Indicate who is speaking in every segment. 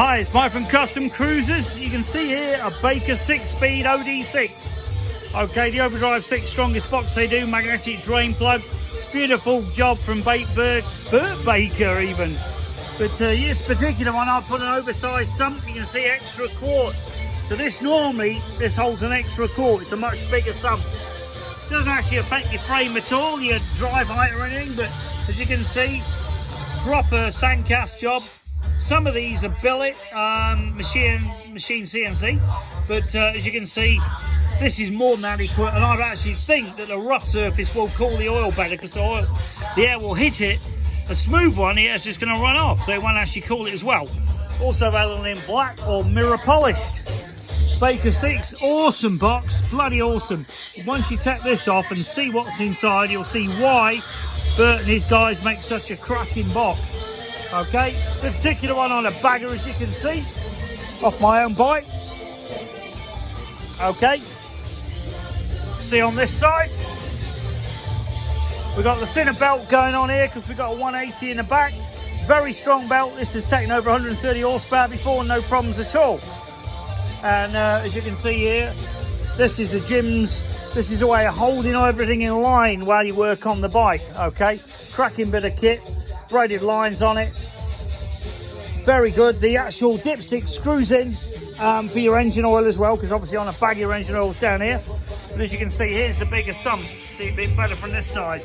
Speaker 1: Hi, it's Mike from Custom Cruisers. You can see here a Baker 6-speed OD6. Okay, the Overdrive 6 strongest box they do, magnetic drain plug. Beautiful job from Burt Baker even. But this particular one, I put an oversized sump. You can see extra quart. So this holds an extra quart. It's a much bigger sump. It doesn't actually affect your frame at all, your drive height or anything, but as you can see, proper sandcast job. Some of these are billet, machine CNC, but as you can see, this is more than adequate, and I actually think that the rough surface will cool the oil better because the air will hit it. A smooth one here is just going to run off, so it won't actually cool it as well. Also available in black or mirror polished. Baker 6, awesome box, bloody awesome. Once you take this off and see what's inside, you'll see why Burt and his guys make such a cracking box. Okay, the particular one on a bagger, as you can see, off my own bike. Okay, see on this side, we've got the thinner belt going on here because we've got a 180 in the back. Very strong belt. This has taken over 130 horsepower before, no problems at all. And as you can see here, this is the gyms. This is a way of holding everything in line while you work on the bike. Okay, cracking bit of kit. Braided lines on it, very good. The actual dipstick screws in for your engine oil as well, because obviously on a bag your engine oil's down here. But as you can see, here's the bigger sump. See a bit better from this side.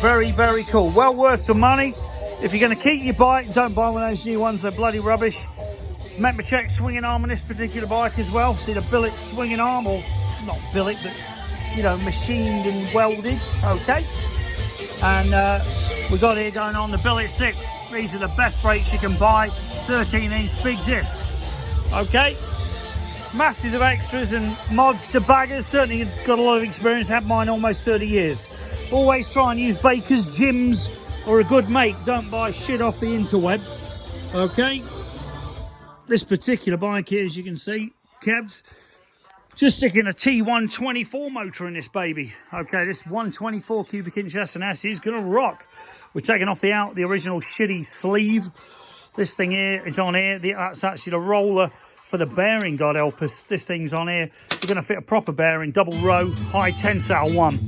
Speaker 1: Very, very cool. Well worth the money. If you're going to keep your bike, don't buy one of those new ones. They're bloody rubbish. Metmachex swinging arm on this particular bike as well. See the billet swinging arm, or not billet, but you know, machined and welded. Okay, and we got here going on the billet 6. These are the best brakes you can buy, 13-inch big discs. Okay, masses of extras and mods to baggers. Certainly got a lot of experience, had mine almost 30 years. Always try and use Baker's, gyms, or a good make. Don't buy shit off the interweb. Okay, this particular bike here, as you can see, cabs, just sticking a T124 motor in this baby. Okay, this 124 cubic inch S&S is gonna rock. We're taking off the original shitty sleeve. This thing here is on here. That's actually the roller for the bearing, God help us. This thing's on here. We're gonna fit a proper bearing, double row, high tensile one.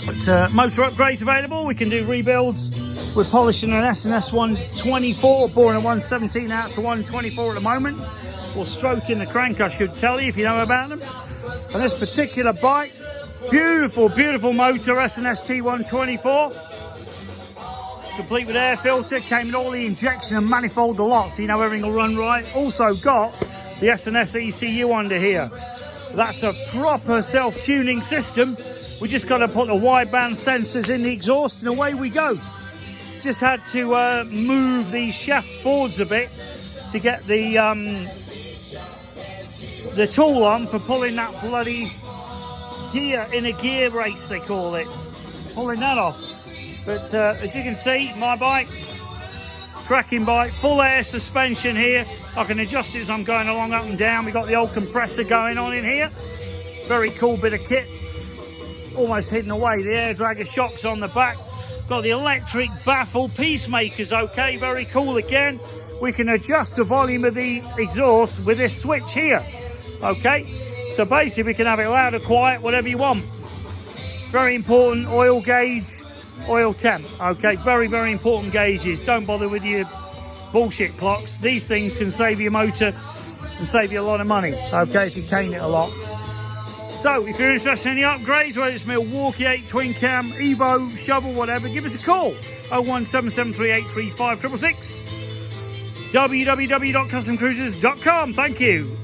Speaker 1: But motor upgrades available. We can do rebuilds. We're polishing an S&S 124, boring a 117 out to 124 at the moment. Or stroking the crank, I should tell you, if you know about them. And this particular bike, beautiful, beautiful motor, S&S T124. Complete with air filter, came with all the injection and manifold, the lot, so you know everything will run right. Also got the S&S ECU under here. That's a proper self-tuning system. We just got to put the wideband sensors in the exhaust and away we go. Just had to move these shafts forwards a bit to get the tool on for pulling that bloody gear in a gear race, they call it. Pulling that off. But as you can see, my bike, cracking bike, full air suspension here. I can adjust it as I'm going along up and down. We've got the old compressor going on in here. Very cool bit of kit. Almost hidden away. The air dragger shocks on the back. Got the electric baffle peacemakers, okay, very cool again. We can adjust the volume of the exhaust with this switch here. Okay, so basically we can have it loud or quiet, whatever you want. Very important, oil gauge, oil temp. Okay, very, very important gauges. Don't bother with your bullshit clocks. These things can save your motor and save you a lot of money, okay, if you cane it a lot. So if you're interested in the upgrades, whether it's Milwaukee 8 twin cam, Evo, shovel, whatever, give us a call. 01773835666. www.customcruisers.com. Thank you.